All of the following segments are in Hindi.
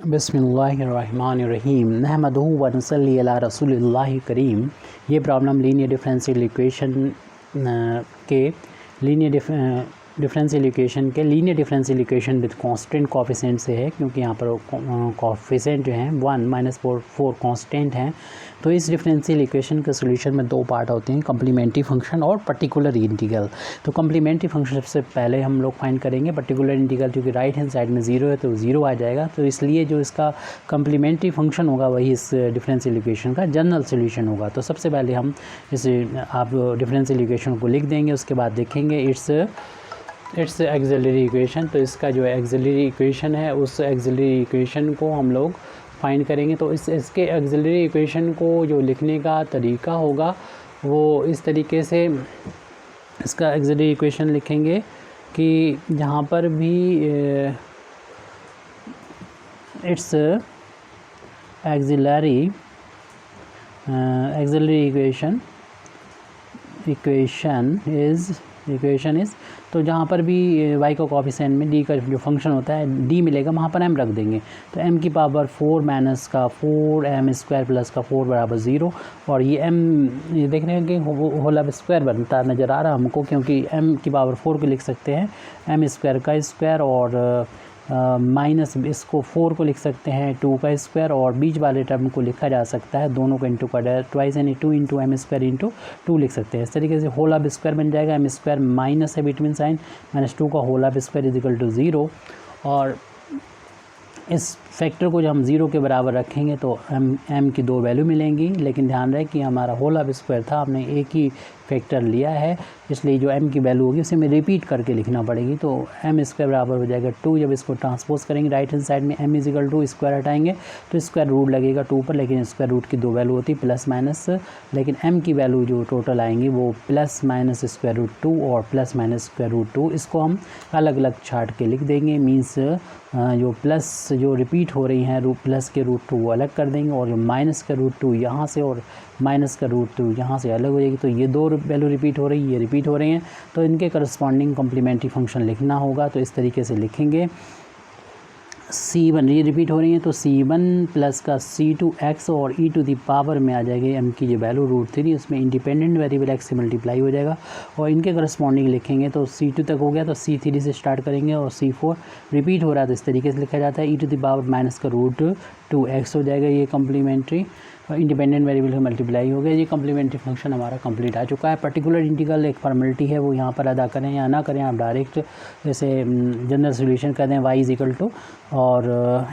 बिस्मिल्लाहिर्रहमानिर्रहीम नहमदुहु व नसल्ली अला रसूलिल्लाहि करीम। ये प्रॉब्लम लीनियर डिफरेंशियल इक्वेशन के linear differential equation with constant coefficient से है, क्योंकि यहाँ पर कोफिशिएंट जो हैं 1 - 4 कांस्टेंट हैं। तो इस डिफरेंशियल इक्वेशन के सोल्यूशन में दो पार्ट होते हैं, कम्प्लीमेंट्री फंक्शन और पर्टिकुलर इंटीग्रल। तो कम्प्लीमेंट्री फंक्शन सबसे पहले हम लोग फाइंड करेंगे। पर्टिकुलर इंटीग्रल क्योंकि राइट हैंड साइड में 0 है तो 0 आ जाएगा, तो इसलिए जो इसका कम्प्लीमेंट्री फंक्शन होगा वही इस डिफरेंशियल इक्वेशन का जनरल सोल्यूशन होगा। तो सबसे पहले हम इस आप डिफरेंशियल इक्वेशन को लिख देंगे, उसके बाद देखेंगे इट्स एक्सिलरी इक्वेशन। तो इसका जो एक्सिलरी इक्वेशन है उस एक्सिलरी इक्वेशन को हम लोग फाइंड करेंगे। तो इसके एक्सिलरी इक्वेशन को जो लिखने का तरीका होगा वो इस तरीके से इसका एक्सिलरी इक्वेशन लिखेंगे कि जहाँ पर भी इट्स एक्सिलरी इक्वेशन इज़ तो जहाँ पर भी y का कोफिशिएंट में d का जो फंक्शन होता है d मिलेगा, वहाँ पर m रख देंगे। तो m की पावर 4 माइनस का 4 m स्क्वायर प्लस का 4 बराबर 0। और ये m ये देख रहे हैं कि होल स्क्वायर बनता नज़र आ रहा हमको, क्योंकि m की पावर 4 को लिख सकते हैं m स्क्वायर का स्क्वायर और माइनस इसको 4 को लिख सकते हैं 2 का स्क्वायर, और बीच वाले टर्म को लिखा जा सकता है दोनों को इंटू का ट्वाइस यानी 2 इंटू एम स्क्वायर इंटू 2 लिख सकते हैं। इस तरीके से होल ऑफ स्क्वायर बन जाएगा, एम स्क्वायर माइनस है बिटवीन साइन -2 का whole of square is equal to 0। और इस फैक्टर को जब हम 0 के बराबर रखेंगे तो m की दो वैल्यू मिलेंगी, लेकिन ध्यान रहे कि हमारा होल ऑफ स्क्वायर था, हमने एक ही फैक्टर लिया है, इसलिए जो m की वैल्यू होगी उसे हमें रिपीट करके लिखना पड़ेगी। तो m स्क्वायर बराबर हो जाएगा 2। जब इसको ट्रांसपोज करेंगे राइट हैंड साइड में m is equal to square हटाएंगे तो स्क्वायर रूट लगेगा 2 पर, लेकिन स्क्वायर रूट की दो वैल्यू होती प्लस माइनस, लेकिन m की वैल्यू जो टोटल आएंगी वो प्लस माइनस स्क्वायर रूट 2 और प्लस माइनस स्क्वायर रूट 2। इसको हम अलग अलग छाट के लिख देंगे, मीन्स जो प्लस जो रिपीट हो रही हैं प्लस के रूट 2 वो अलग कर देंगे, और जो माइनस का रूट 2 यहाँ से और माइनस का रूट 2 यहाँ से अलग हो जाएगी। तो ये दो वैल्यू रिपीट हो रही है, ये रिपीट हो रही हैं, तो इनके करस्पॉन्डिंग कम्प्लीमेंट्री फंक्शन लिखना होगा। तो इस तरीके से लिखेंगे C1 ये रिपीट हो रही है तो C1 प्लस का C2x और e टू दी पावर में आ जाएगी m की जो वैल्यू √3, उसमें इंडिपेंडेंट वेरिएबल x से मल्टीप्लाई हो जाएगा, और इनके करस्पॉन्डिंग लिखेंगे तो C2 तक हो गया तो C3 से स्टार्ट करेंगे, और C4 रिपीट हो रहा है तो इस तरीके से लिखा जाता है e to the power minus का √2x हो जाएगा। ये कम्प्लीमेंट्री इंडिपेंडेंट वेरिएबल से मल्टीप्लाई हो गया। ये कम्प्लीमेंट्री फंक्शन हमारा कंप्लीट आ चुका है। पर्टिकुलर इंटीग्रल एक फॉर्मेलिटी है, वो यहाँ पर अदा करें या ना करें, आप डायरेक्ट जैसे जनरल सोल्यूशन कर दें y इज इक्वल टू और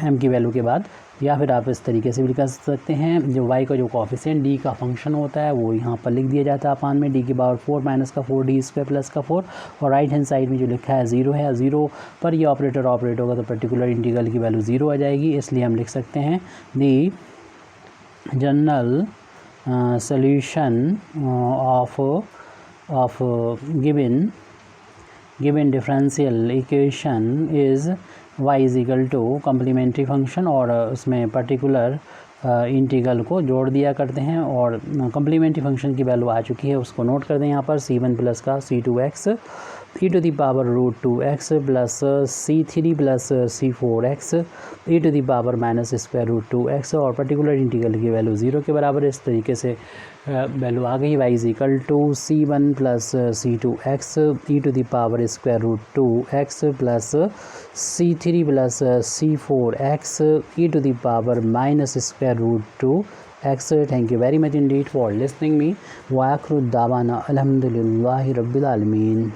m की वैल्यू के बाद, या फिर आप इस तरीके से भी कर सकते हैं। जो y का जो कोफिशिएंट d का फंक्शन होता है वो यहाँ पर लिख दिया जाता है अपान में d की पावर 4 माइनस का 4d स्क्वायर प्लस का 4, और राइट हैंड साइड में जो लिखा है 0 है, 0 पर ये ऑपरेटर ऑपरेट होगा तो पर्टिकुलर इंटीग्रल की वैल्यू 0 आ जाएगी। इसलिए हम लिख सकते हैं दी general solution of given differential equation is y is equal to complementary function, और उसमें पर्टिकुलर इंटीग्रल को जोड़ दिया करते हैं, और कम्प्लीमेंट्री फंक्शन की वैल्यू आ चुकी है उसको नोट कर दें यहाँ पर C1 प्लस का C2x e to the power √2x plus C3 plus C4x e to the power minus square √2x, और पर्टिकुलर इंटीग्रल की वैल्यू 0 के बराबर है। इस तरीके से वैल्यू आ गई y is equal to C1 plus C2x e to the power square √2x plus C3 plus C4x e to the power minus square √2x। Thank you very much indeed for listening me. Wa akhiru da'wana alhamdulillahi rabbil alamin.